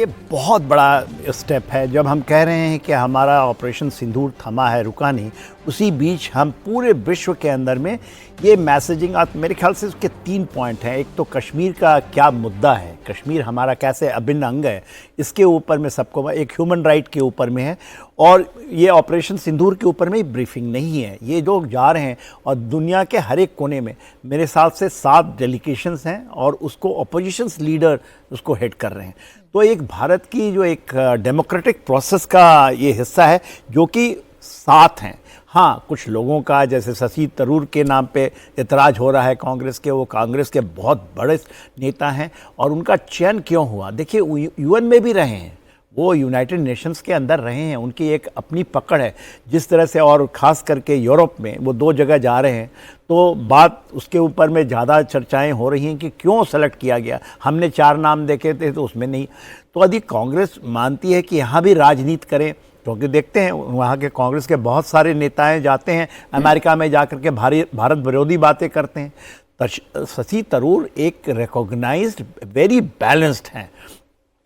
ये बहुत बड़ा स्टेप है। जब हम कह रहे हैं कि हमारा ऑपरेशन सिंदूर थमा है, रुका नहीं, उसी बीच हम पूरे विश्व के अंदर में ये मैसेजिंग मेरे ख्याल से उसके 3 पॉइंट हैं। एक तो कश्मीर का क्या मुद्दा है, कश्मीर हमारा कैसे अभिन्न अंग है, इसके ऊपर में सबको, एक ह्यूमन राइट के ऊपर में है, और ये ऑपरेशन सिंदूर के ऊपर में ब्रीफिंग नहीं है। ये लोग जा रहे हैं और दुनिया के हर एक कोने में मेरे हिसाब से 7 डेलीगेशंस हैं और उसको अपोजिशंस लीडर उसको हेड कर रहे हैं। तो एक भारत की जो एक डेमोक्रेटिक प्रोसेस का ये हिस्सा है जो कि साथ हैं। हाँ, कुछ लोगों का जैसे शशि थरूर के नाम पे इतराज़ हो रहा है कांग्रेस के, वो कांग्रेस के बहुत बड़े नेता हैं और उनका चयन क्यों हुआ? देखिए, यूएन में भी रहे हैं, वो यूनाइटेड नेशंस के अंदर रहे हैं, उनकी एक अपनी पकड़ है जिस तरह से, और ख़ास करके यूरोप में वो 2 जगह जा रहे हैं, तो बात उसके ऊपर में ज़्यादा चर्चाएं हो रही हैं कि क्यों सेलेक्ट किया गया। हमने 4 नाम देखे थे तो उसमें नहीं। तो यदि कांग्रेस मानती है कि यहाँ भी राजनीति करें, क्योंकि देखते हैं वहाँ के कांग्रेस के बहुत सारे नेताएं जाते हैं अमेरिका में जाकर के भारत विरोधी बातें करते हैं। शशि थरूर एक रिकॉग्नाइज्ड वेरी बैलेंस्ड हैं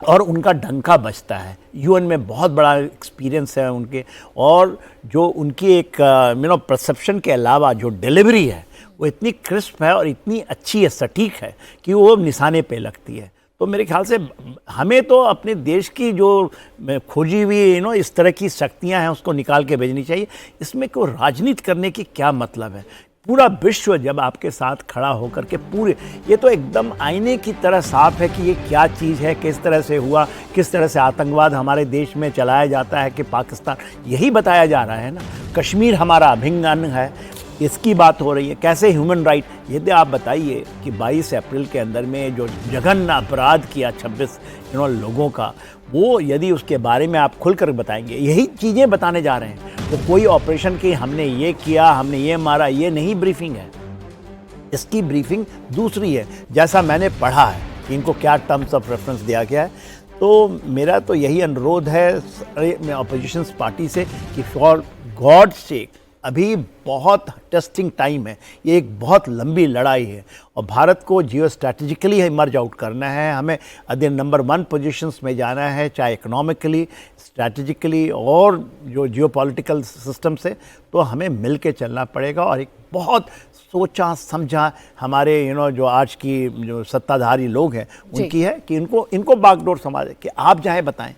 और उनका डंका बजता है। यूएन में बहुत बड़ा एक्सपीरियंस है उनके, और जो उनकी एक परसेप्शन के अलावा जो डिलीवरी है वो इतनी क्रिस्प है और इतनी अच्छी है, सटीक है कि वो निशाने पे लगती है। तो मेरे ख्याल से हमें तो अपने देश की जो खोजी हुई इस तरह की शक्तियां हैं उसको निकाल के भेजनी चाहिए। इसमें कोई राजनीति करने की क्या मतलब है? पूरा विश्व जब आपके साथ खड़ा होकर के पूरे, ये तो एकदम आईने की तरह साफ है कि ये क्या चीज़ है, किस तरह से हुआ, किस तरह से आतंकवाद हमारे देश में चलाया जाता है कि पाकिस्तान, यही बताया जा रहा है ना। कश्मीर हमारा अभिन्न अंग है, इसकी बात हो रही है। कैसे ह्यूमन राइट, यदि आप बताइए कि 22 अप्रैल के अंदर में जो जघन्य अपराध किया 26 लोगों का, वो यदि उसके बारे में आप खुलकर बताएंगे, यही चीज़ें बताने जा रहे हैं, तो कोई ऑपरेशन की हमने ये किया, हमने ये मारा, ये नहीं ब्रीफिंग है। इसकी ब्रीफिंग दूसरी है, जैसा मैंने पढ़ा है कि इनको क्या टर्म्स ऑफ रेफरेंस दिया गया है। तो मेरा तो यही अनुरोध है अपोजिशन पार्टी से कि फॉर गॉड सेक, अभी बहुत टेस्टिंग टाइम है, ये एक बहुत लंबी लड़ाई है और भारत को जियो स्ट्रैटेजिकली इमर्ज आउट करना है। हमें अदर नंबर 1 पोजीशंस में जाना है, चाहे इकोनॉमिकली, स्ट्रैटेजिकली और जो जियो पॉलिटिकल सिस्टम से, तो हमें मिल के चलना पड़ेगा। और एक बहुत सोचा समझा हमारे जो आज की जो सत्ताधारी लोग हैं उनकी है कि इनको बागडोर समझ के आप चाहे बताएं।